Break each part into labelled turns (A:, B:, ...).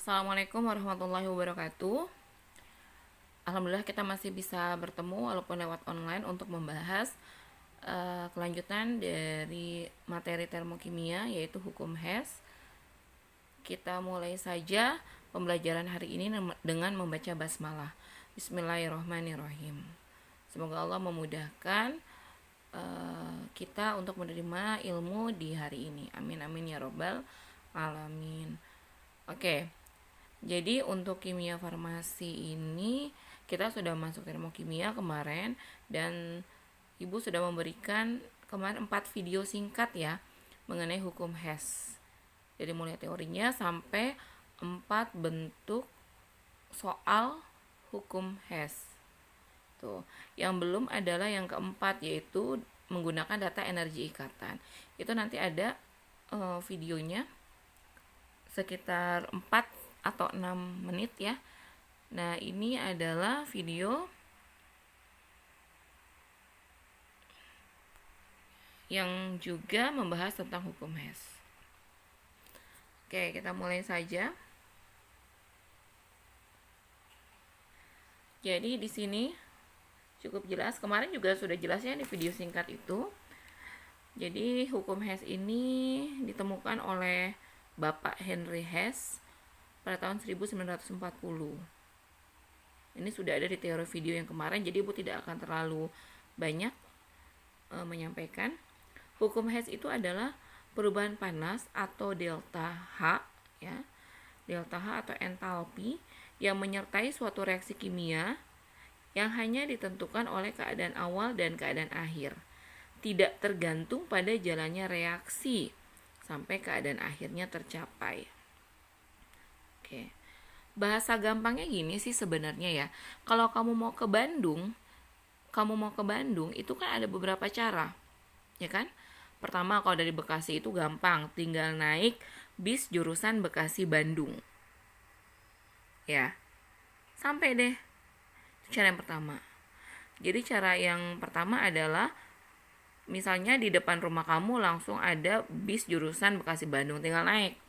A: Assalamualaikum warahmatullahi wabarakatuh. Alhamdulillah kita masih bisa bertemu walaupun lewat online untuk membahas kelanjutan dari materi termokimia yaitu hukum Hess. Kita mulai saja pembelajaran hari ini dengan membaca basmalah. Bismillahirrahmanirrahim. Semoga Allah memudahkan kita untuk menerima ilmu di hari ini. Amin amin ya robbal alamin. Oke. Jadi untuk kimia farmasi ini kita sudah masuk termokimia kemarin dan Ibu sudah memberikan kemarin 4 video singkat ya mengenai hukum Hess. Jadi mulai teorinya sampai 4 bentuk soal hukum Hess. Tuh, yang belum adalah yang keempat yaitu menggunakan data energi ikatan. Itu nanti ada videonya sekitar 4 atau 6 menit ya. Nah, ini adalah video yang juga membahas tentang hukum Hess. Oke, kita mulai saja. Jadi di sini cukup jelas. Kemarin juga sudah jelas ya di video singkat itu. Jadi hukum Hess ini ditemukan oleh Bapak Henry Hess pada tahun 1940. Ini sudah ada di teori video yang kemarin, jadi Ibu tidak akan terlalu banyak menyampaikan. Hukum Hess itu adalah perubahan panas atau delta H ya. Delta H atau entalpi yang menyertai suatu reaksi kimia yang hanya ditentukan oleh keadaan awal dan keadaan akhir. Tidak tergantung pada jalannya reaksi sampai keadaan akhirnya tercapai. Oke. Bahasa gampangnya gini sih sebenarnya ya. Kalau kamu mau ke Bandung itu kan ada beberapa cara. Ya kan? Pertama, kalau dari Bekasi itu gampang, tinggal naik bis jurusan Bekasi Bandung. Ya. Sampai deh. Itu cara yang pertama. Jadi cara yang pertama adalah misalnya di depan rumah kamu langsung ada bis jurusan Bekasi Bandung, tinggal naik.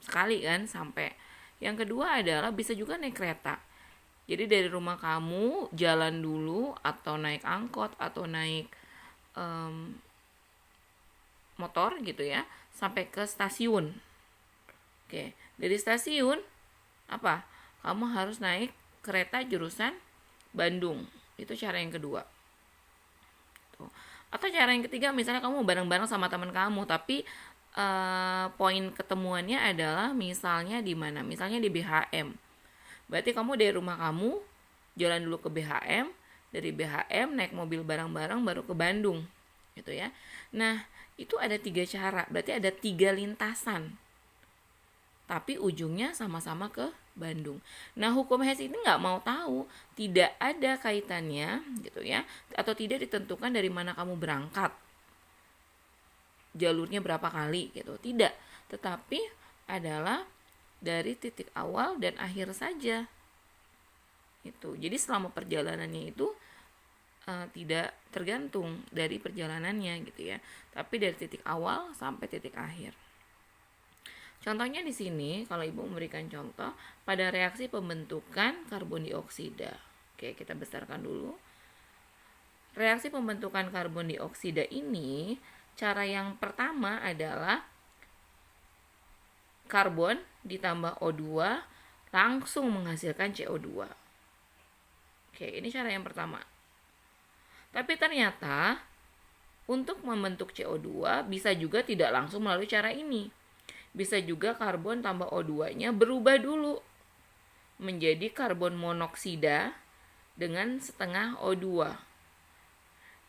A: Sekali kan sampai. Yang kedua adalah bisa juga naik kereta. Jadi dari rumah kamu jalan dulu atau naik angkot atau naik motor gitu ya sampai ke stasiun. Oke, dari stasiun apa? Kamu harus naik kereta jurusan Bandung. Itu cara yang kedua. Tuh. Atau cara yang ketiga misalnya kamu bareng-bareng sama teman kamu tapi poin ketemuannya adalah misalnya di mana? Misalnya di BHM. Berarti kamu dari rumah kamu jalan dulu ke BHM, dari BHM naik mobil bareng-bareng baru ke Bandung, gitu ya. Nah, itu ada 3 cara, berarti ada 3 lintasan. Tapi ujungnya sama-sama ke Bandung. Nah, hukum Hess ini nggak mau tahu, tidak ada kaitannya, gitu ya, atau tidak ditentukan dari mana kamu berangkat. Jalurnya berapa kali gitu, tidak, tetapi adalah dari titik awal dan akhir saja itu. Jadi selama perjalanannya itu tidak tergantung dari perjalanannya gitu ya, tapi dari titik awal sampai titik akhir. Contohnya di sini kalau Ibu memberikan contoh pada reaksi pembentukan karbon dioksida. Oke, kita besarkan dulu. Reaksi pembentukan karbon dioksida ini cara yang pertama adalah karbon ditambah O2 langsung menghasilkan CO2. Oke, ini cara yang pertama. Tapi ternyata untuk membentuk CO2 bisa juga tidak langsung melalui cara ini. Bisa juga karbon tambah O2-nya berubah dulu menjadi karbon monoksida dengan setengah O2.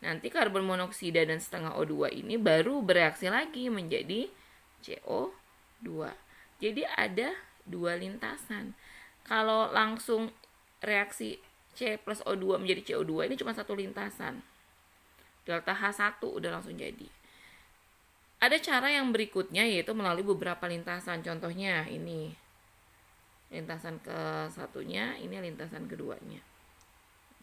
A: Nanti karbon monoksida dan setengah O2 ini baru bereaksi lagi menjadi CO2. Jadi ada 2 lintasan. Kalau langsung reaksi C plus O2 menjadi CO2 ini cuma 1 lintasan. Delta H1 udah langsung jadi. Ada cara yang berikutnya yaitu melalui beberapa lintasan. Contohnya ini. Lintasan ke satunya, ini lintasan keduanya.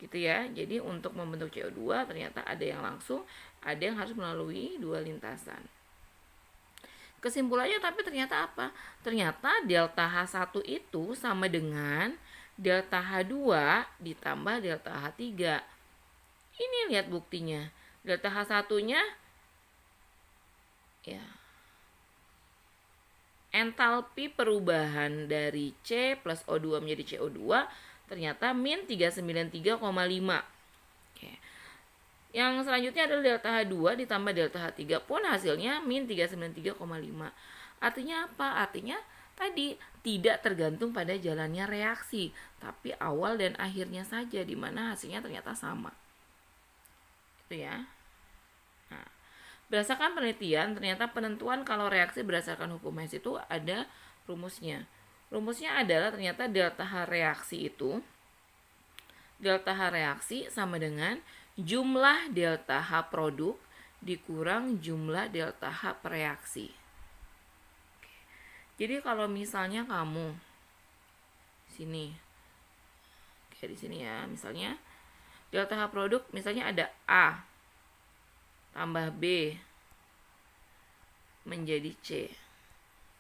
A: Gitu ya. Jadi untuk membentuk CO2 ternyata ada yang langsung, ada yang harus melalui 2 lintasan. Kesimpulannya tapi ternyata apa? Ternyata delta H1 itu sama dengan delta H2 ditambah delta H3. Ini lihat buktinya. Delta H1-nya ya, entalpi perubahan dari C plus O2 menjadi CO2 ternyata min 393,5. Oke. Yang selanjutnya adalah delta H2 ditambah delta H3 pun hasilnya min 393,5. Artinya apa? Artinya tadi tidak tergantung pada jalannya reaksi, tapi awal dan akhirnya saja, di mana hasilnya ternyata sama. Itu ya. Nah, berdasarkan penelitian, ternyata penentuan kalau reaksi berdasarkan hukum Hess itu ada rumusnya. Rumusnya adalah ternyata delta H reaksi sama dengan jumlah delta H produk dikurang jumlah delta H reaksi. Jadi kalau misalnya kamu sini, kayak di sini ya, misalnya delta H produk misalnya ada A tambah B menjadi C.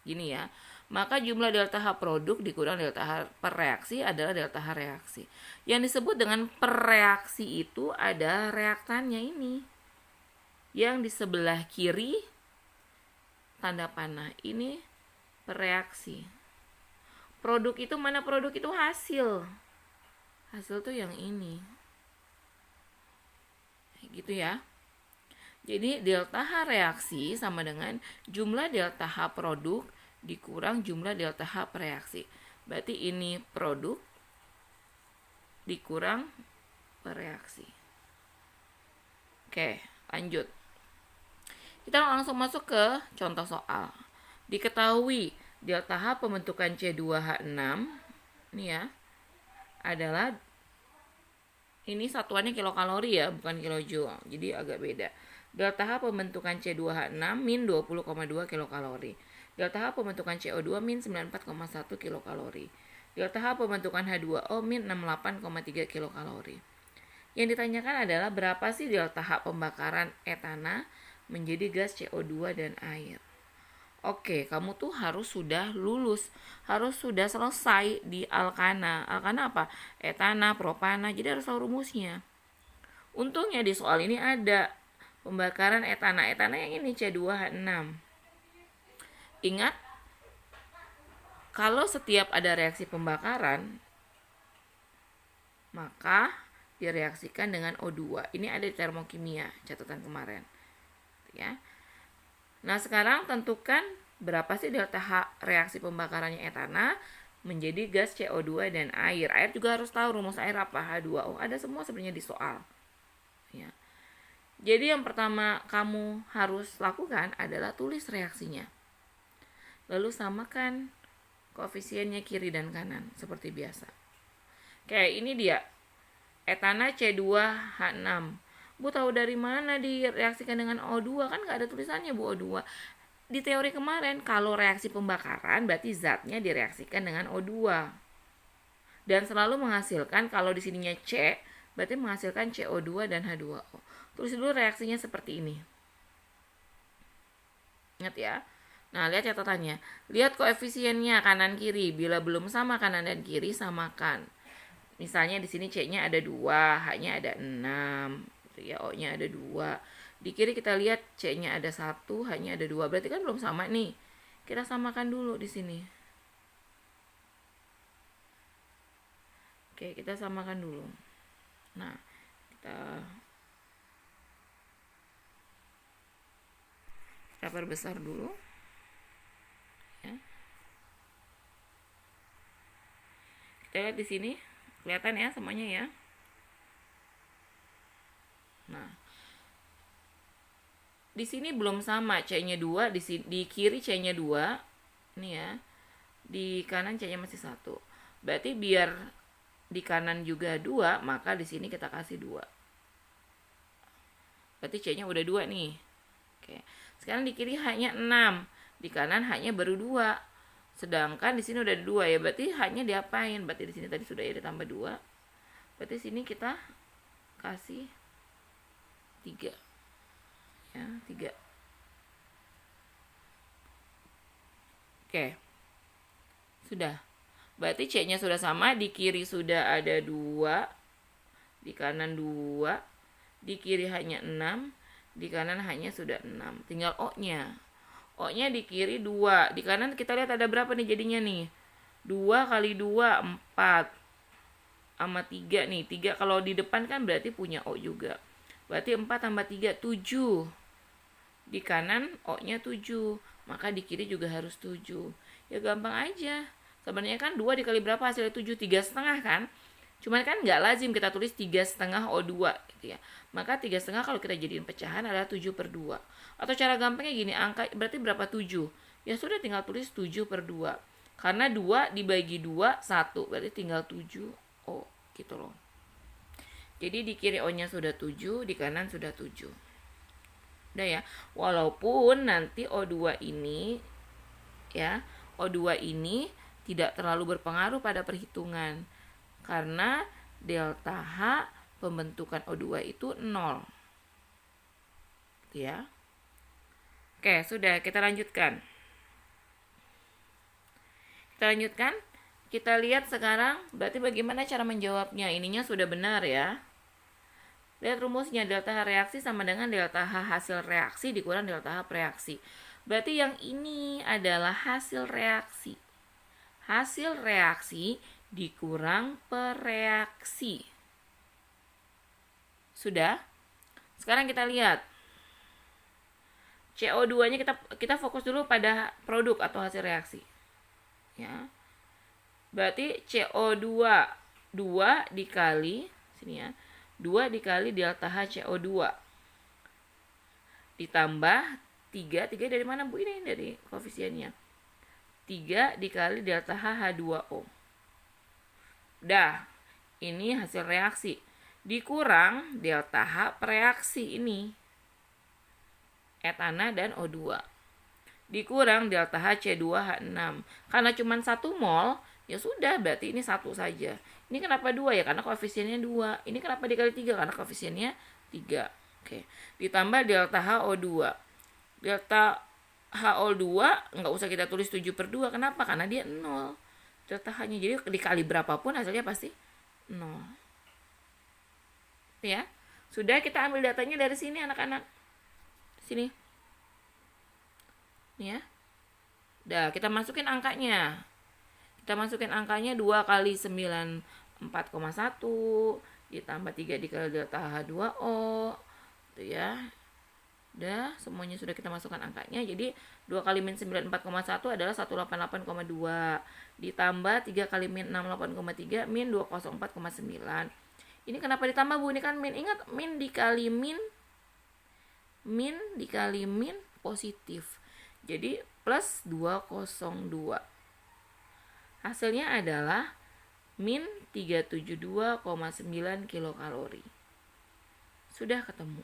A: Gini ya. Maka jumlah delta H produk dikurang delta H per reaksi adalah delta H reaksi. Yang disebut dengan per reaksi itu ada reaktannya ini. Yang di sebelah kiri tanda panah ini per reaksi. Produk itu mana? Produk itu hasil. Hasil tuh yang ini. Gitu ya. Jadi delta H reaksi sama dengan jumlah delta H produk dikurang jumlah delta H reaksi. Berarti ini produk dikurang reaksi. Oke, lanjut. Kita langsung masuk ke contoh soal. Diketahui delta H pembentukan C2H6 ini ya adalah, ini satuannya kilokalori ya, bukan kilojoule. Jadi agak beda. Delta H pembentukan C2H6 min 20,2 kilokalori. Delta H pembentukan CO2 min 94,1 kilokalori. Delta H pembentukan H2O min 68,3 kilokalori. Yang ditanyakan adalah berapa sih delta H pembakaran etana menjadi gas CO2 dan air. Oke, kamu tuh harus sudah lulus, harus sudah selesai di alkana. Alkana apa? Etana, propana, jadi harus tahu rumusnya. Untungnya di soal ini ada pembakaran etana. Etana yang ini C2H6. Ingat, kalau setiap ada reaksi pembakaran, maka direaksikan dengan O2. Ini ada di termokimia, catatan kemarin. Ya. Nah, sekarang tentukan berapa sih delta H reaksi pembakarannya etana menjadi gas CO2 dan air. Air juga harus tahu rumus air apa, H2O. Ada semua sebenarnya di soal. Ya. Jadi yang pertama kamu harus lakukan adalah tulis reaksinya. Lalu samakan koefisiennya kiri dan kanan seperti biasa. Kayak ini dia. Etana C2H6. Bu tahu dari mana direaksikan dengan O2? Kan nggak ada tulisannya Bu O2. Di teori kemarin kalau reaksi pembakaran berarti zatnya direaksikan dengan O2. Dan selalu menghasilkan, kalau di sininya C berarti menghasilkan CO2 dan H2O. Tulis dulu reaksinya seperti ini. Ingat ya. Nah, lihat catatannya. Lihat koefisiennya kanan kiri. Bila belum sama kanan dan kiri, samakan. Misalnya di sini C-nya ada 2, H-nya ada 6, gitu ya, O-nya ada 2. Di kiri kita lihat C-nya ada 1, H-nya ada 2. Berarti kan belum sama nih. Kita samakan dulu di sini. Oke, kita samakan dulu. Nah, kita perbesar dulu. Ya. Kita lihat di sini, kelihatan ya semuanya ya. Nah, di sini belum sama, C-nya 2, di kiri C-nya 2. Ini ya. Di kanan C-nya masih 1. Berarti biar di kanan juga 2, maka di sini kita kasih 2. Berarti C-nya udah 2 nih. Oke. Sekarang di kiri H-nya 6, di kanan H-nya baru 2. Sedangkan di sini udah ada 2 ya, berarti H-nya diapain? Berarti di sini tadi sudah ya ditambah 2. Berarti sini kita kasih 3. Ya, 3. Oke, sudah. Berarti C-nya sudah sama, di kiri sudah ada 2, di kanan 2, di kiri hanya 6, di kanan hanya sudah 6. Tinggal O-nya. O-nya di kiri 2, di kanan kita lihat ada berapa nih jadinya nih. 2 kali 2, 4. Sama 3 nih. 3 kalau di depan kan berarti punya O juga. Berarti 4 tambah 3, 7. Di kanan O-nya 7. Maka di kiri juga harus 7. Ya gampang aja. Sebenarnya kan 2 dikali berapa hasilnya 7? 3,5 kan? Cuman kan nggak lazim kita tulis 3,5 O2 gitu ya. Maka 3,5 kalau kita jadiin pecahan adalah 7/2. Atau cara gampangnya gini, angka berarti berapa 7? Ya sudah tinggal tulis 7/2. Karena 2 dibagi 2, 1. Berarti tinggal 7 O gitu loh. Jadi di kiri O-nya sudah 7, di kanan sudah 7. Udah ya. Walaupun nanti O2 ini ya, O2 ini tidak terlalu berpengaruh pada perhitungan. Karena delta H pembentukan O2 itu 0. Gitu ya. Oke, sudah kita lanjutkan. Kita lihat sekarang berarti bagaimana cara menjawabnya. Ininya sudah benar ya. Lihat rumusnya, delta H reaksi sama dengan delta H hasil reaksi dikurang delta H preaksi. Berarti yang ini adalah hasil reaksi. Hasil reaksi dikurang pereaksi. Sudah? Sekarang kita lihat. CO2-nya kita fokus dulu pada produk atau hasil reaksi. Ya. Berarti CO2 2 dikali sini ya. 2 dikali delta H CO2 ditambah 3 dari mana Bu? Ini dari koefisiennya. 3 dikali delta H H2O. Dah, ini hasil reaksi. Dikurang delta H preaksi ini. Etana dan O2. Dikurang delta H C2H6. Karena cuma 1 mol, ya sudah berarti ini 1 saja. Ini kenapa 2 ya? Karena koefisiennya 2. Ini kenapa dikali 3? Karena koefisiennya 3. Oke. Ditambah delta HO2. Delta HO2 nggak usah kita tulis 7/2. Kenapa? Karena dia 0. Delta H-nya jadi dikali berapapun hasilnya pasti 0. Ya. Sudah, kita ambil datanya dari sini anak-anak. Sini. Ya. Udah, kita masukin angkanya. 2 kali 9 4,1 ditambah 3 dikali delta H2O gitu ya. Udah, semuanya sudah kita masukkan angkanya. Jadi 2 kali min 9 4,1 adalah 188,2 ditambah 3 kali min 68,3 min 204,9. Ini kenapa ditambah Bu? Ini kan min. Ingat, min dikali min positif. Jadi plus 202. Hasilnya adalah min 372,9 kilokalori. Sudah ketemu.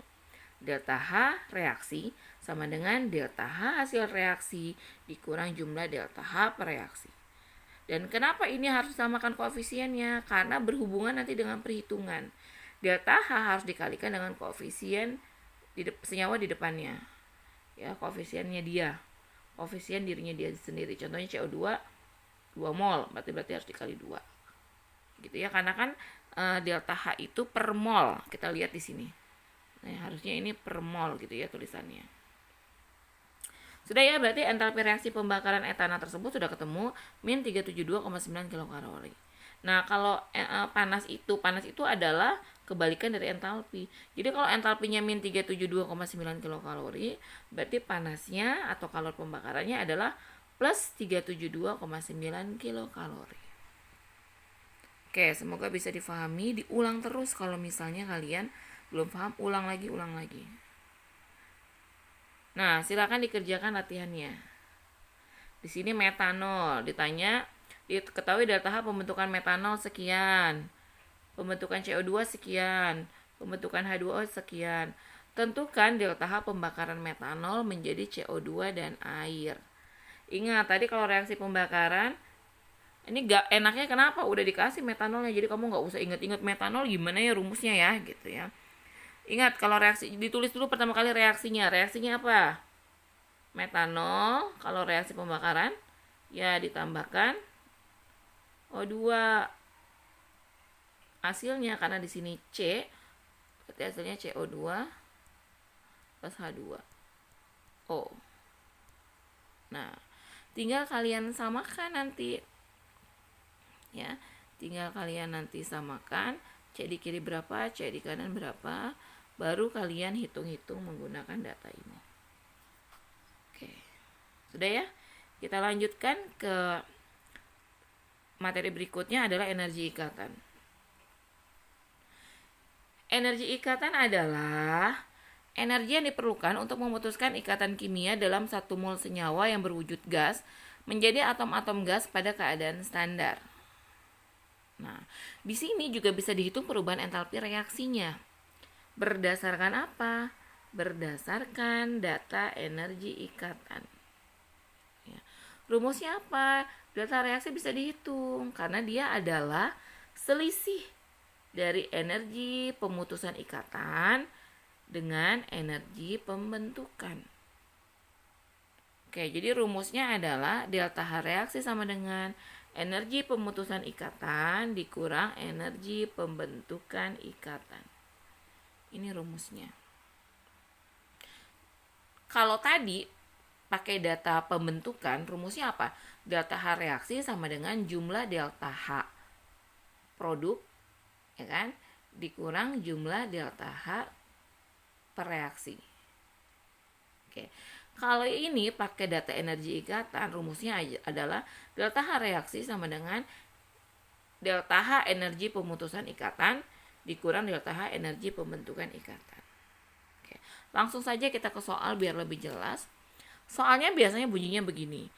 A: Delta H reaksi sama dengan delta H hasil reaksi dikurang jumlah delta H pereaksi. Dan kenapa ini harus disamakan koefisiennya? Karena berhubungan nanti dengan perhitungan. Delta H harus dikalikan dengan koefisien senyawa di depannya. Ya, koefisiennya dia. Koefisien dirinya dia sendiri. Contohnya CO2 2 mol, berarti harus dikali 2. Gitu ya, karena kan delta H itu per mol. Kita lihat di sini. Nah, harusnya ini per mol gitu ya tulisannya. Sudah ya, berarti entalpi reaksi pembakaran etana tersebut sudah ketemu min 372,9 kilokalori. Nah, kalau panas itu adalah kebalikan dari entalpi. Jadi kalau entalpinya min 372,9 kilokalori, berarti panasnya atau kalori pembakarannya adalah plus 372,9 kilokalori. Oke, semoga bisa difahami. Diulang terus kalau misalnya kalian belum paham, ulang lagi. Nah, silakan dikerjakan latihannya. Di sini metanol, ditanya, diketahui delta H pembentukan metanol sekian, pembentukan CO2 sekian, pembentukan H2O sekian. Tentukan delta H pembakaran metanol menjadi CO2 dan air. Ingat, tadi kalau reaksi pembakaran, ini gak enaknya kenapa? Udah dikasih metanolnya, jadi kamu gak usah inget-inget metanol gimana ya rumusnya ya, gitu ya. Ingat, kalau reaksi, ditulis dulu pertama kali reaksinya. Reaksinya apa? Metanol, kalau reaksi pembakaran, Ya, ditambahkan O2 hasilnya, karena di sini C, berarti hasilnya CO2 plus H2O. Nah, tinggal kalian samakan nanti. Ya, tinggal kalian nanti samakan C di kiri berapa, C di kanan berapa, baru kalian hitung-hitung menggunakan data ini. Oke. Sudah ya? Kita lanjutkan ke materi berikutnya adalah energi ikatan. Energi ikatan adalah energi yang diperlukan untuk memutuskan ikatan kimia dalam 1 mol senyawa yang berwujud gas menjadi atom-atom gas pada keadaan standar. Nah, di sini juga bisa dihitung perubahan entalpi reaksinya. Berdasarkan apa? Berdasarkan data energi ikatan. Ya. Rumusnya apa? Data reaksi bisa dihitung karena dia adalah selisih dari energi pemutusan ikatan dengan energi pembentukan. Oke, jadi rumusnya adalah delta H reaksi sama dengan energi pemutusan ikatan dikurang energi pembentukan ikatan. Ini rumusnya. Kalau tadi pakai data pembentukan, rumusnya apa? Delta H reaksi sama dengan jumlah delta H produk, ya kan? Dikurang jumlah delta H per reaksi. Oke. Kalau ini pakai data energi ikatan, rumusnya adalah delta H reaksi sama dengan delta H energi pemutusan ikatan dikurang delta H energi pembentukan ikatan. Oke. Langsung saja kita ke soal biar lebih jelas. Soalnya biasanya bunyinya begini.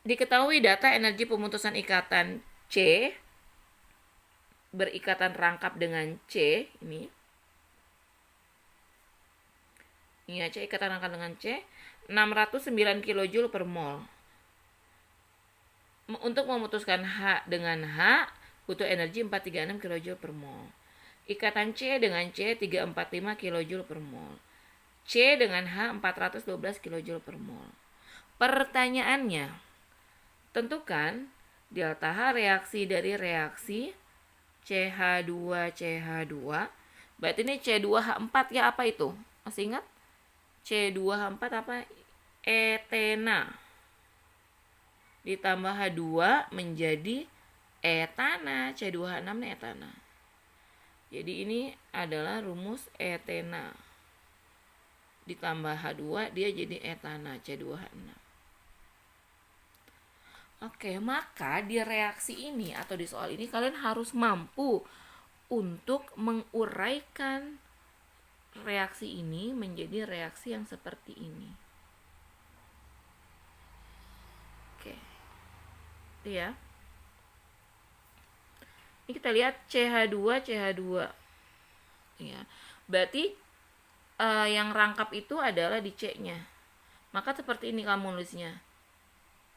A: Diketahui data energi pemutusan ikatan C berikatan rangkap dengan C ini. Ini C ikatan rangkap dengan C 609 kJ per mol. Untuk memutuskan H dengan H butuh energi 436 kJ per mol. Ikatan C dengan C 345 kJ per mol. C dengan H 412 kJ per mol. Pertanyaannya, tentukan delta H reaksi dari reaksi CH2CH2. Berarti ini C2H4 ya, apa itu? Masih ingat? C2H4 apa? Etena. Ditambah H2 menjadi etana. C2H6 ini etana. Jadi ini adalah rumus etena. Ditambah H2 dia jadi etana C2H6. Oke, maka di reaksi ini atau di soal ini kalian harus mampu untuk menguraikan reaksi ini menjadi reaksi yang seperti ini. Oke. Itu ya. Ini kita lihat CH2 ya. Berarti yang rangkap itu adalah di C-nya. Maka seperti ini kamu nulisnya.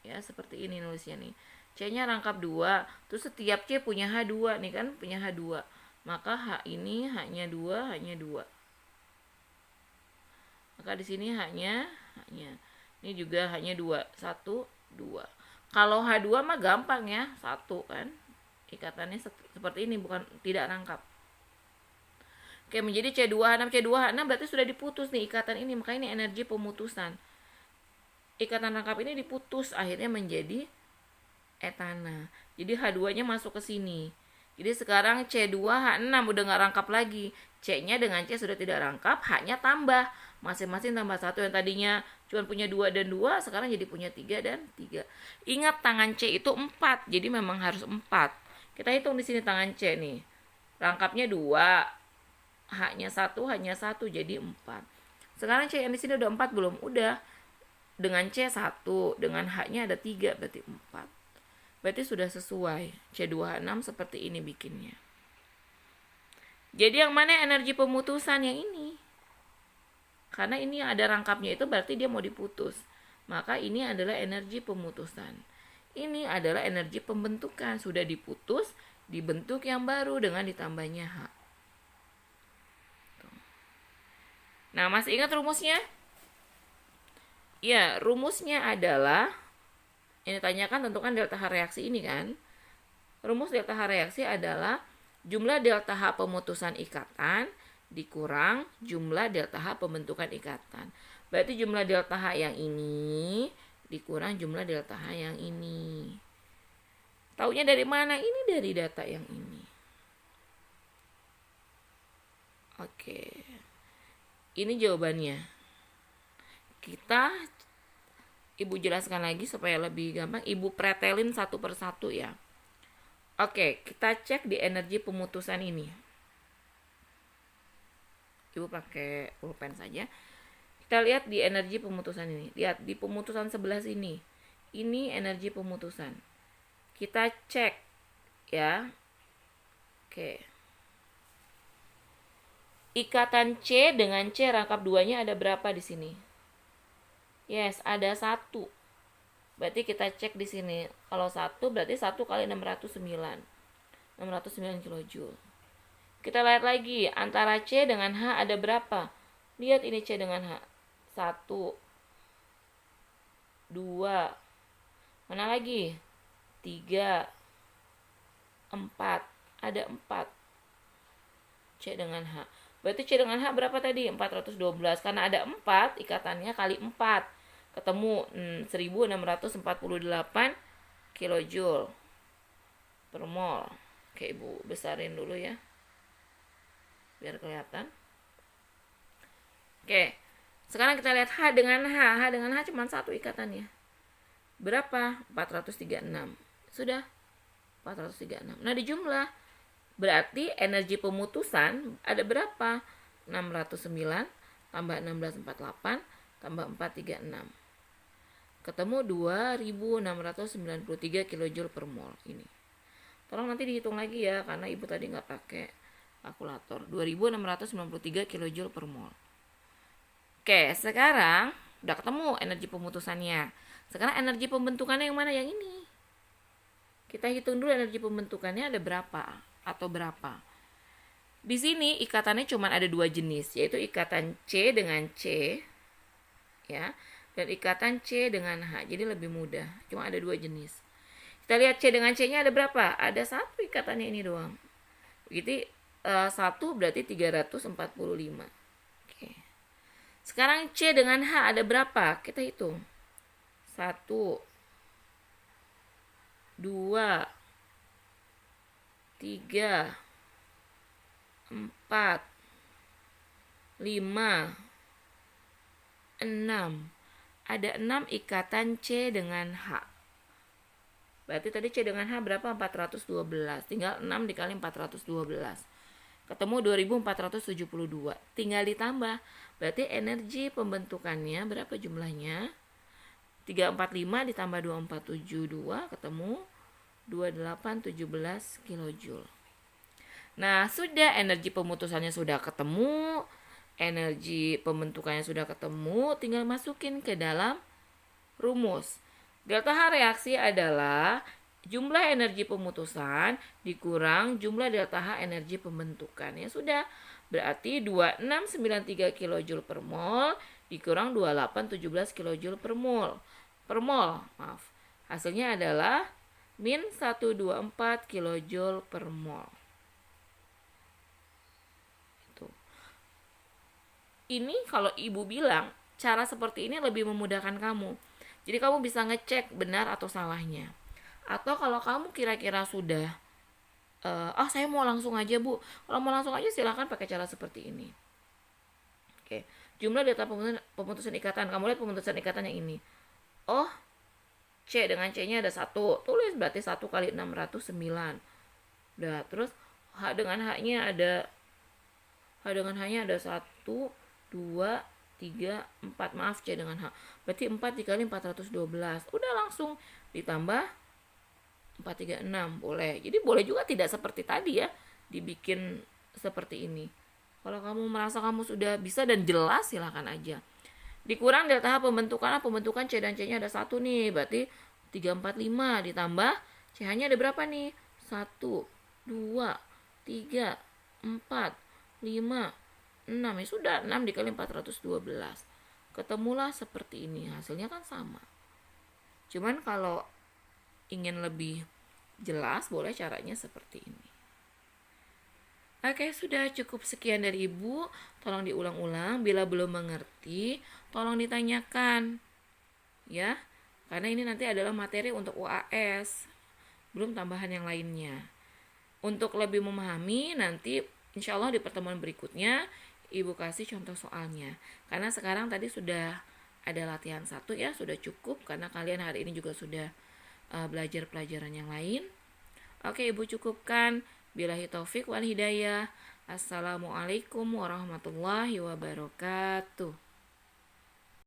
A: Ya, seperti ini nulisnya nih. C-nya rangkap 2, terus setiap C punya H2 nih kan, punya H2. Maka H ini H-nya 2, H-nya 2. Maka di sini H-nya. Ini juga H-nya 2, 1, 2. Kalau H2 mah gampang ya, 1 kan. Ikatannya seperti ini, bukan tidak rangkap. Oke, menjadi C2H6 berarti sudah diputus nih ikatan ini, makanya ini energi pemutusan. Ikatan rangkap ini diputus, akhirnya menjadi etana. Jadi H2-nya masuk ke sini. Jadi sekarang C2H6 udah nggak rangkap lagi. C-nya dengan C sudah tidak rangkap, H-nya tambah. Masing-masing tambah 1, yang tadinya cuma punya 2 dan 2, sekarang jadi punya 3 dan 3. Ingat tangan C itu 4, jadi memang harus 4. Kita hitung di sini tangan C nih. Rangkapnya 2, H-nya 1, H-nya 1, jadi 4. Sekarang C yang di sini udah 4 belum? Udah. Dengan C 1, dengan H-nya ada 3, berarti 4. Berarti sudah sesuai. C2H6 seperti ini bikinnya. Jadi yang mana energi pemutusan? Yang ini. Karena ini ada rangkapnya itu berarti dia mau diputus. Maka ini adalah energi pemutusan. Ini adalah energi pembentukan. Sudah diputus, dibentuk yang baru dengan ditambahnya H. Nah, masih ingat rumusnya? Ya, rumusnya adalah Yang ditanyakan tentukan delta H reaksi ini kan. Rumus delta H reaksi adalah jumlah delta H pemutusan ikatan dikurang jumlah delta H pembentukan ikatan. Berarti jumlah delta H yang ini dikurang jumlah delta H yang ini. Taunya dari mana? Ini dari data yang ini. Oke. Ini jawabannya. Ibu jelaskan lagi supaya lebih gampang. Ibu pretelin satu persatu ya. Oke, kita cek di energi pemutusan ini. Ibu pakai pulpen saja. Kita lihat di energi pemutusan ini. Lihat di pemutusan sebelah sini. Ini energi pemutusan. Kita cek ya. Oke. Ikatan C dengan C rangkap 2-nya ada berapa di sini? Yes, ada 1. Berarti kita cek di sini. Kalau 1 berarti 1 kali 609. 609 kilojoule. Kita lihat lagi antara C dengan H ada berapa? Lihat ini C dengan H. 1 2. Mana lagi? 3 4. Ada 4. C dengan H. Berarti C dengan H berapa tadi? 412. Karena ada 4, ikatannya kali 4. Ketemu 1648 kilojoule per mol. Oke, Ibu besarin dulu ya. Biar kelihatan. Oke. Sekarang kita lihat H dengan H. H dengan H cuma 1 ikatannya. Berapa? 436. Sudah? 436. Nah, dijumlah. Berarti energi pemutusan ada berapa? 609 tambah 1648 tambah 436. Ketemu 2693 kilojoule per mol ini. Tolong nanti dihitung lagi ya karena Ibu tadi nggak pakai kalkulator. 2693 kilojoule per mol. Oke, sekarang udah ketemu energi pemutusannya. Sekarang energi pembentukannya yang mana? Yang ini. Kita hitung dulu energi pembentukannya ada berapa atau berapa. Di sini ikatannya cuma ada 2 jenis, yaitu ikatan C dengan C ya, dan ikatan C dengan H. Jadi lebih mudah. Cuma ada 2 jenis. Kita lihat C dengan C-nya ada berapa? Ada 1 ikatannya ini doang. Begitu 1 berarti 345. Oke. Sekarang C dengan H ada berapa? Kita hitung. 1 2 3 4 5 6. Ada 6 ikatan C dengan H. Berarti tadi C dengan H berapa? 412. Tinggal 6 dikali 412. Ketemu 2472. Tinggal ditambah. Berarti energi pembentukannya berapa jumlahnya? 345 ditambah 2472 ketemu 2817 kilojoule. Nah, sudah energi pemutusannya sudah ketemu, energi pembentukannya sudah ketemu, tinggal masukin ke dalam rumus. Delta H reaksi adalah jumlah energi pemutusan dikurang jumlah delta H energi pembentukan. Ya sudah, berarti 2693 kilojoule per mol dikurang 2817 kilojoule per mol. Hasilnya adalah min 124 kilojoule per mol. Ini kalau Ibu bilang cara seperti ini lebih memudahkan kamu. Jadi kamu bisa ngecek benar atau salahnya. Atau kalau kamu kira-kira sudah saya mau langsung aja Bu. Kalau mau langsung aja silahkan pakai cara seperti ini. Oke. Jumlah data pemutusan ikatan. Kamu lihat pemutusan ikatannya ini. Oh, C dengan C-nya ada 1. Tulis berarti 1 kali 609. Udah, terus H dengan H-nya ada 1, 2, 3, 4. Maaf, C dengan H. Berarti 4 dikali 412. Udah langsung ditambah 436. Boleh. Jadi boleh juga tidak seperti tadi ya. Dibikin seperti ini. Kalau kamu merasa kamu sudah bisa dan jelas silahkan aja. Dikurang delta H pembentukan C dan C-nya ada 1 nih. Berarti 345 ditambah CH-nya ada berapa nih? 1, 2, 3, 4, 5, 6. Ya sudah, 6 dikali 412. Ketemulah seperti ini. Hasilnya kan sama. Cuman kalau ingin lebih jelas, boleh caranya seperti ini. Oke, sudah cukup sekian dari Ibu. Tolong diulang-ulang. Bila belum mengerti, tolong ditanyakan. Ya, karena ini nanti adalah materi untuk UAS. Belum tambahan yang lainnya. Untuk lebih memahami, nanti insya Allah di pertemuan berikutnya, Ibu kasih contoh soalnya. Karena sekarang tadi sudah ada latihan 1 ya, sudah cukup. Karena kalian hari ini juga sudah belajar pelajaran yang lain. Oke, Ibu cukupkan. Billahi taufik wal hidayah. Assalamualaikum warahmatullahi wabarakatuh.